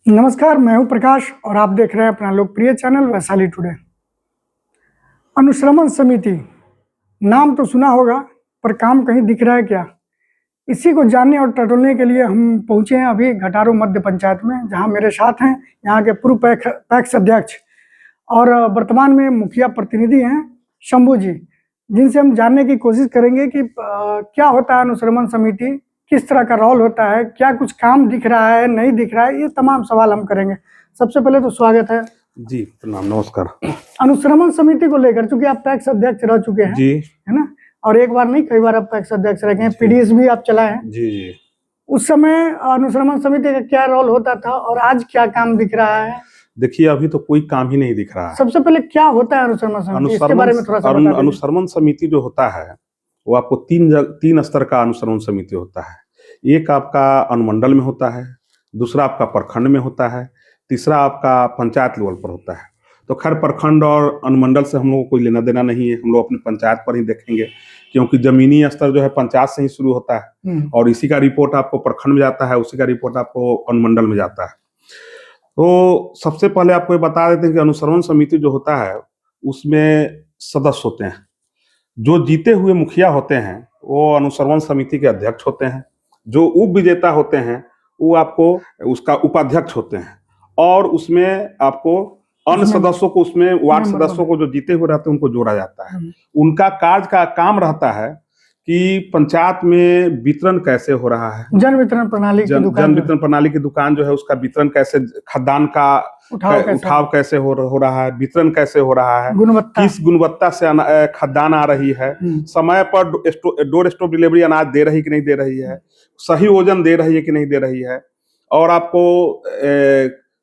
नमस्कार, मैं हूं प्रकाश और आप देख रहे हैं अपना लोकप्रिय चैनल वैशाली टुडे। अनुश्रवण समिति नाम तो सुना होगा, पर काम कहीं दिख रहा है क्या? इसी को जानने और टटोलने के लिए हम पहुंचे हैं अभी घटारू मध्य पंचायत में, जहां मेरे साथ हैं यहां के पूर्व पैक्स अध्यक्ष और वर्तमान में मुखिया प्रतिनिधि हैं शंभू जी, जिनसे हम जानने की कोशिश करेंगे कि क्या होता है अनुश्रवण समिति, किस तरह का रोल होता है, क्या कुछ काम दिख रहा है, नहीं दिख रहा है, ये तमाम सवाल हम करेंगे। सबसे पहले तो स्वागत है जी। प्रणाम, नमस्कार। अनुश्रवण समिति को लेकर, चूंकि आप पैक्स अध्यक्ष रह चुके हैं जी, है ना, और एक बार नहीं कई बार आप पैक्स अध्यक्ष रहे हैं, पीडीएस भी आप चलाए हैं। जी जी। उस समय अनुश्रवण समिति का क्या रोल होता था और आज क्या काम दिख रहा है? देखिए, अभी तो कोई काम ही नहीं दिख रहा है। सबसे पहले क्या होता है अनुश्रवण समिति, इसके बारे में थोड़ा सा बता दीजिए। अनुश्रवण समिति जो होता है वो आपको तीन स्तर का अनुश्रवण समिति होता है। एक आपका अनुमंडल में होता है, दूसरा आपका प्रखंड में होता है, तीसरा आपका पंचायत लेवल पर होता है। तो खैर, प्रखंड और अनुमंडल से हम लोगों को कोई लेना देना नहीं है, हम लोग अपनी पंचायत पर ही देखेंगे, क्योंकि जमीनी स्तर जो है पंचायत से ही शुरू होता है और इसी का रिपोर्ट आपको प्रखंड में जाता है, उसी का रिपोर्ट आपको अनुमंडल में जाता है। तो सबसे पहले आपको ये बता देते हैं कि अनुश्रवण समिति जो होता है उसमें सदस्य होते हैं। जो जीते हुए मुखिया होते हैं वो अनुश्रवण समिति के अध्यक्ष होते हैं। जो उप विजेता होते हैं वो आपको उसका उपाध्यक्ष होते हैं, और उसमें आपको अन्य सदस्यों को, उसमें वार्ड सदस्यों को जो जीते हुए रहते हैं उनको जोड़ा जाता है। उनका कार्य का काम रहता है कि पंचायत में वितरण कैसे हो रहा है, जन वितरण प्रणाली की दुकान जो है उसका वितरण कैसे, खाद्यान्न का उठाव कैसे हो रहा है, वितरण कैसे हो रहा है, किस गुणवत्ता से खाद्यान्न आ रही है, समय पर डोर स्टॉप डिलीवरी अनाज दे रही कि नहीं दे रही है, सही वजन दे रही है कि नहीं दे रही है, और आपको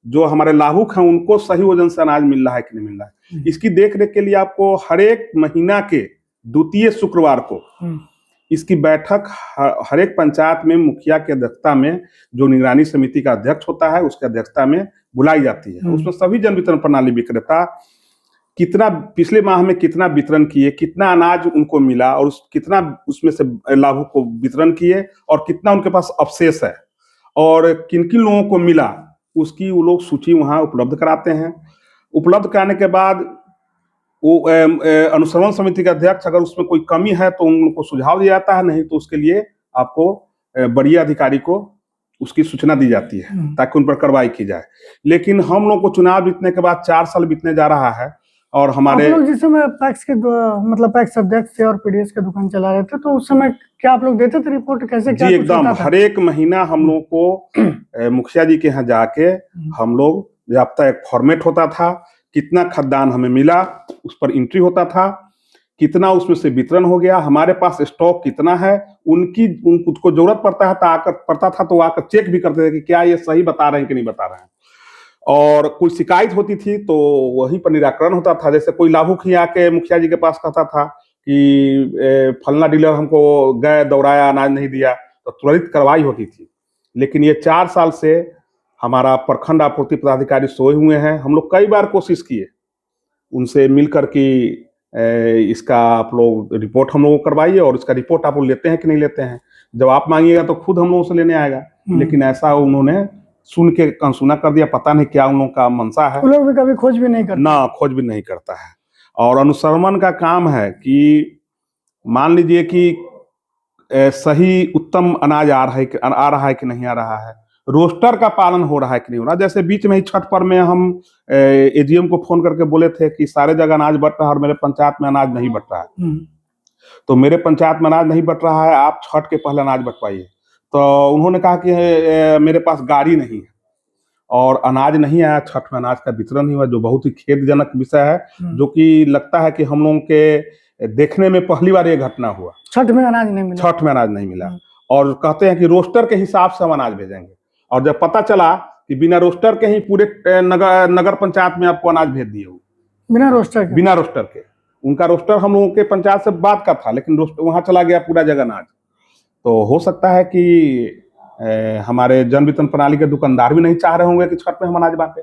जो हमारे लाभुक हैं उनको सही वजन से अनाज मिल रहा है कि नहीं मिल रहा है। इसकी देख रेख के लिए आपको हर एक महीना के द्वितीय शुक्रवार को इसकी बैठक हर एक पंचायत में मुखिया की अध्यक्षता में, जो निगरानी समिति का अध्यक्ष होता है उसकी अध्यक्षता में बुलाई जाती है। उसमें सभी जन वितरण प्रणाली विक्रेता कितना पिछले माह में कितना वितरण किए, कितना अनाज उनको मिला और कितना उसमें से लाभुक को वितरण किए और कितना उनके पास अवशेष है और किन किन लोगों को मिला, उसकी वो लोग सूची वहां उपलब्ध कराते हैं। उपलब्ध कराने के बाद वो अनुश्रवण समिति के अध्यक्ष, अगर उसमें कोई कमी है तो उनको सुझाव दिया जाता है, नहीं तो उसके लिए आपको बड़ी अधिकारी को उसकी सूचना दी जाती है ताकि उन पर कार्रवाई की जाए। लेकिन हम लोग को चुनाव जीतने के बाद 4 साल बीतने जा रहा है और हमारे आप लोग जिस समय पैक्स के मतलब पैक्स अध्यक्ष थे और पीडीएस की दुकान चला रहे थे, तो उस समय क्या आप लोग देते थे रिपोर्ट, कैसे क्या? जी एकदम, हर एक महीना हम लोग को मुखिया जी के यहाँ जाके हम लोग, जाब्ता एक फॉर्मेट होता था, कितना खाद्यान्न हमें मिला उस पर एंट्री होता था, कितना उसमें से वितरण हो गया, हमारे पास स्टॉक कितना है, उनको जरूरत पड़ता था तो आकर चेक भी करते थे कि क्या ये सही बता रहे हैं कि नहीं बता रहे हैं। और कोई शिकायत होती थी तो वहीं पर निराकरण होता था। जैसे कोई लाभुक ही आके मुखिया जी के पास कहता था कि फलना डीलर हमको गए दौड़ाया, अनाज नहीं दिया, तो त्वरित कार्रवाई होती थी। लेकिन ये 4 साल से हमारा प्रखंड आपूर्ति पदाधिकारी सोए हुए हैं। हम लोग कई बार कोशिश किए उनसे मिलकर कि इसका आप लोग रिपोर्ट हम लोगों को करवाइए और इसका रिपोर्ट आप लोग लेते हैं कि नहीं लेते हैं। जब आप मांगिएगा तो खुद हम लोगों से लेने आएगा, लेकिन ऐसा उन्होंने सुन के अनसुना कर दिया। पता नहीं क्या उन लोगों का मनसा है, लोग भी कभी खोज भी नहीं करते ना, खोज भी नहीं करता है। और अनुश्रवण का काम है कि मान लीजिए कि सही उत्तम अनाज आ रहा है कि नहीं आ रहा है, रोस्टर का पालन हो रहा है कि नहीं हो रहा। जैसे बीच में ही छठ पर्व में हम एजीएम को फोन करके बोले थे कि सारे जगह अनाज बट रहा है और मेरे पंचायत में अनाज नहीं बट रहा है, तो मेरे पंचायत में अनाज नहीं बट रहा है, आप छठ के पहले अनाज बटवाइए। तो उन्होंने कहा कि मेरे पास गाड़ी नहीं है और अनाज नहीं आया, छठ में अनाज का वितरण नहीं हुआ, जो बहुत ही खेदजनक विषय है, जो कि लगता है कि हम लोगों के देखने में पहली बार ये घटना हुआ। छठ में अनाज नहीं मिला और कहते हैं कि रोस्टर के हिसाब से हम अनाज भेजेंगे, और जब पता चला कि बिना रोस्टर के ही पूरे नगर पंचायत में आपको अनाज भेज दिए, बिना रोस्टर के। उनका रोस्टर हम लोगों के पंचायत से बात का था, लेकिन वहां चला गया पूरा जगह अनाज। तो हो सकता है कि हमारे जन वितरण प्रणाली के दुकानदार भी नहीं चाह रहे होंगे कि छठ में हम अनाज बांटे,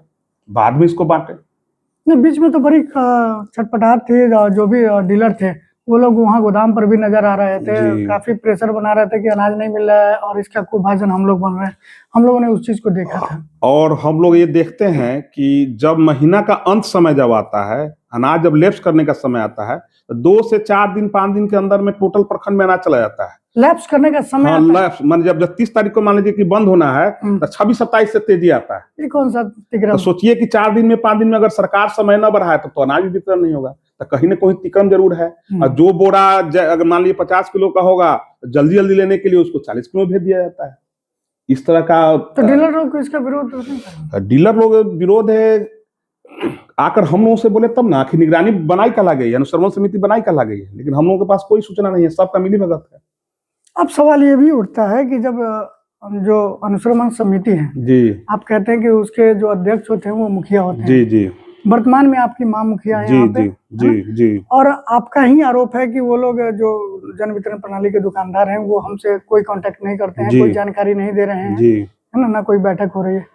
बाद में इसको बांटे। बीच में तो बड़ी छटपटाहट थी, जो भी डीलर थे वो लोग वहाँ गोदाम पर भी नजर आ रहे थे, काफी प्रेशर बना रहे थे कि अनाज नहीं मिल रहा है और इसका खूब भाजन हम लोग बन रहे हैं। हम लोगों ने उस चीज को देखा था। और हम लोग ये देखते हैं कि जब महीना का अंत समय जब आता है, अनाज जब लैप्स करने का समय आता है, तो 2 से 4 दिन 5 दिन के अंदर में टोटल प्रखंड में अनाज चला जाता है। लैप्स करने का समय? हाँ, लैप्स मान जब 30 तारीख को मान लीजिए कि बंद होना है, तो 26-27 से तेजी आता है। ये कौन सा तिक्रम? तो सोचिए कि 4 दिन में 5 दिन में अगर सरकार समय न बढ़ाए तो अनाज भी वितरण नहीं होगा। तो कहीं ना कहीं तिक्रम जरूर है। और जो बोरा अगर मान लीजिए 50 किलो का होगा, जल्दी जल्दी लेने के लिए उसको 40 किलो भेज दिया जाता है। इस तरह का। तो डीलर लोग इसका विरोध नहीं कर रहे? डीलर लोग विरोध है, आकर हम लोगों से बोले तब ना कि निगरानी बनाई कहा गई है, अनुश्रवण समिति बनाई कहा गई है, लेकिन हम लोगों के पास कोई सूचना नहीं है, सबका मिली भगत है। अब सवाल ये भी उठता है कि जब जो अनुश्रवण समिति है जी, आप कहते हैं कि उसके जो अध्यक्ष होते हैं वो मुखिया होते हैं जी जी, वर्तमान में आपकी मां मुखिया है यहाँ पे, जी जी, और आपका ही आरोप है कि वो लोग जो जन वितरण प्रणाली के दुकानदार हैं वो हमसे कोई कांटेक्ट नहीं करते हैं, कोई जानकारी नहीं दे रहे हैं जी, है ना कोई बैठक हो रही है।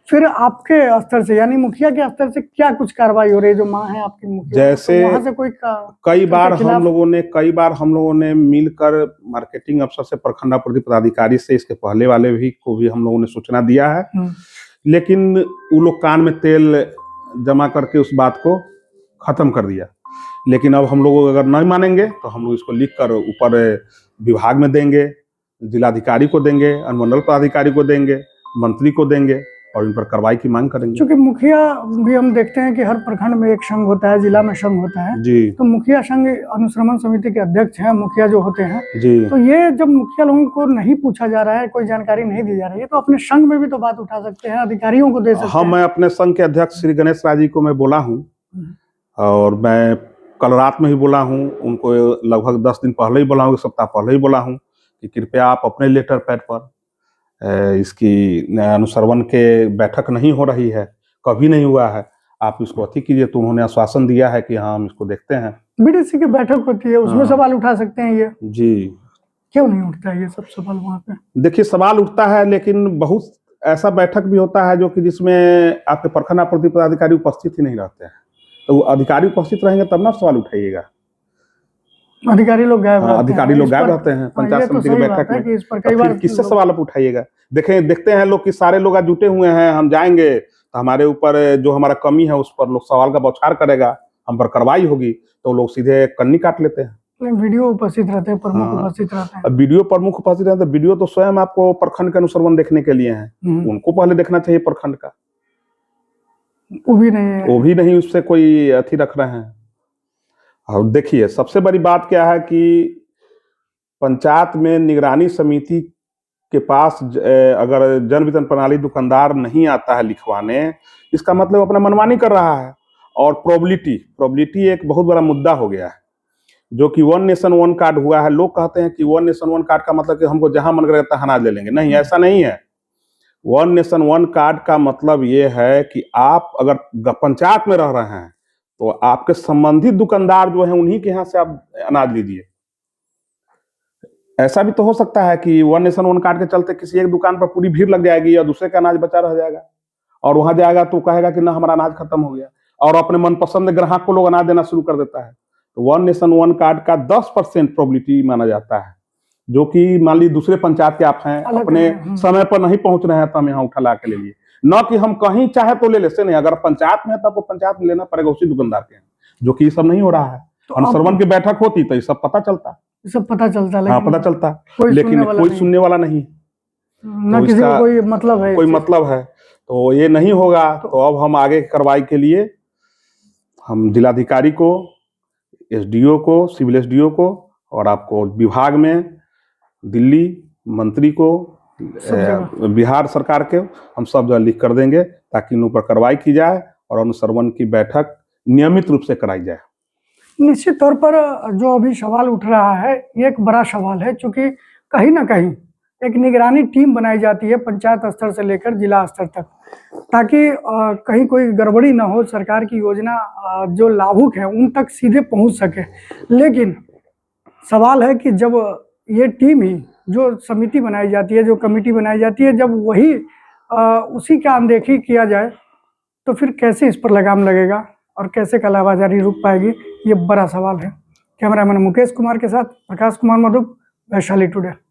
फिर आपके स्तर से यानी मुखिया के स्तर से क्या कुछ कार्रवाई हो रही है? जो मां है आपकी मुखिया, जैसे तो वहां से कोई कई बार हम लोगों ने मिलकर मार्केटिंग अफसर से, प्रखंडापूर्ति पदाधिकारी से, इसके पहले वाले भी को भी हम लोगों ने सूचना दिया है, लेकिन वो लोग कान में तेल जमा करके उस बात को खत्म कर दिया। लेकिन अब हम लोग अगर नहीं मानेंगे तो हम लोग इसको लिख कर ऊपर विभाग में देंगे, जिलाधिकारी को देंगे, अनुमंडल पदाधिकारी को देंगे, मंत्री को देंगे और इन पर कार्रवाई की मांग करेंगे। क्योंकि मुखिया भी हम देखते हैं कि हर प्रखंड में एक संघ होता है, जिला में संघ होता है जी, तो मुखिया संघ अनुश्रवण समिति के अध्यक्ष हैं, मुखिया जो होते हैं जी, तो ये जब मुखिया लोगों को नहीं पूछा जा रहा है, कोई जानकारी नहीं दी जा रही है, तो अपने संघ में भी तो बात उठा सकते हैं, अधिकारियों को दे सकते हैं। हाँ, मैं अपने संघ के अध्यक्ष श्री गणेश राज जी को मैं बोला हूँ, और मैं कल रात में ही बोला हूँ उनको, लगभग 10 दिन पहले ही बोला हूँ, 1 सप्ताह पहले ही बोला हूँ कि कृपया आप अपने लेटर पैड पर इसकी अनुश्रवण के बैठक नहीं हो रही है, कभी नहीं हुआ है, आप इसको अति कीजिए। तो उन्होंने आश्वासन दिया है कि हाँ हम इसको देखते हैं। बीडीसी की बैठक होती है, उसमें सवाल उठा सकते हैं ये जी, क्यों नहीं उठता है ये सब सवाल वहाँ पे? देखिए सवाल उठता है, लेकिन बहुत ऐसा बैठक भी होता है जो कि जिसमें आपके प्रखंडापूर्ति पदाधिकारी उपस्थित ही नहीं रहते हैं, तो अधिकारी उपस्थित रहेंगे तब ना सवाल उठाइएगा। अधिकारी लोग गायब रहते हैं पंचायत समिति की बैठक में, कई बार किससे सवाल आप उठाइएगा? देखते हैं लोग कि सारे लोग आज जुटे हुए हैं, हम जाएंगे तो हमारे ऊपर जो हमारा कमी है उस पर लोग सवाल का बौछार करेगा, हम पर कार्रवाई होगी, तो लोग सीधे कन्नी काट लेते हैं। वीडियो उपस्थित रहते हैं, प्रमुख उपस्थित रहते हैं। वीडियो प्रमुख उपस्थित रहते हैं, वीडियो तो स्वयं आपको प्रखंड के अनुश्रवण देखने के लिए है, उनको पहले देखना चाहिए प्रखंड का, वो भी नहीं उससे कोई अथी रख रहे हैं। और देखिए सबसे बड़ी बात क्या है कि पंचायत में निगरानी समिति के पास अगर जन वितरण प्रणाली दुकानदार नहीं आता है लिखवाने, इसका मतलब अपना मनमानी कर रहा है। और प्रोबेबिलिटी एक बहुत बड़ा मुद्दा हो गया है, जो कि 1 नेशन 1 कार्ड हुआ है। लोग कहते हैं कि 1 नेशन 1 कार्ड का मतलब कि हमको जहां मन करता है अनाज ले लेंगे, नहीं ऐसा नहीं है। 1 नेशन 1 कार्ड का मतलब ये है कि आप अगर पंचायत में रह रहे हैं तो आपके संबंधित दुकानदार जो है उन्हीं के यहाँ से आप अनाज लीजिए। ऐसा भी तो हो सकता है कि 1 नेशन 1 कार्ड के चलते किसी एक दुकान पर पूरी भीड़ लग जाएगी या दूसरे का अनाज बचा रह जाएगा, और वहां जाएगा तो कहेगा कि ना हमारा अनाज खत्म हो गया, और अपने मनपसंद ग्राहक को लोग अनाज देना शुरू कर देता है। तो 1 नेशन 1 कार्ड का 10% प्रोबेबिलिटी माना जाता है, जो कि मान ली दूसरे पंचायत के आप हैं, अपने समय पर नहीं पहुंच रहे हैं तो हम यहाँ उठा ला के ले लिए, न कि हम कहीं चाहे तो ले लेते नहीं। अगर पंचायत में है तो आपको पंचायत में लेना पड़ेगा उसी दुकानदार के, जो कि ये सब नहीं हो रहा है। तो अनुश्रवण की बैठक होती तो ये सब पता चलता, हाँ पता चलता, लेकिन कोई सुनने वाला नहीं, न किसी को कोई मतलब है, तो ये नहीं होगा। तो अब हम आगे कार्रवाई के लिए हम जिलाधिकारी को, एसडीओ को, सिविल एसडीओ को, और आपको विभाग में दिल्ली मंत्री को, बिहार सरकार के हम सब जो लिख कर देंगे, ताकि इन पर कार्रवाई की जाए और अनुश्रवण की बैठक नियमित रूप से कराई जाए। निश्चित तौर पर जो अभी सवाल उठ रहा है ये एक बड़ा सवाल है, क्योंकि कहीं ना कहीं एक निगरानी टीम बनाई जाती है पंचायत स्तर से लेकर जिला स्तर तक, ताकि कहीं कोई गड़बड़ी ना हो, सरकार की योजना जो लाभुक है उन तक सीधे पहुंच सके। लेकिन सवाल है कि जब ये टीम ही, जो समिति बनाई जाती है, जो कमेटी बनाई जाती है, जब वही उसी का अनदेखी किया जाए तो फिर कैसे इस पर लगाम लगेगा और कैसे कालाबाजारी रुक पाएगी, ये बड़ा सवाल है। कैमरामैन मुकेश कुमार के साथ प्रकाश कुमार मधुप, वैशाली टुडे।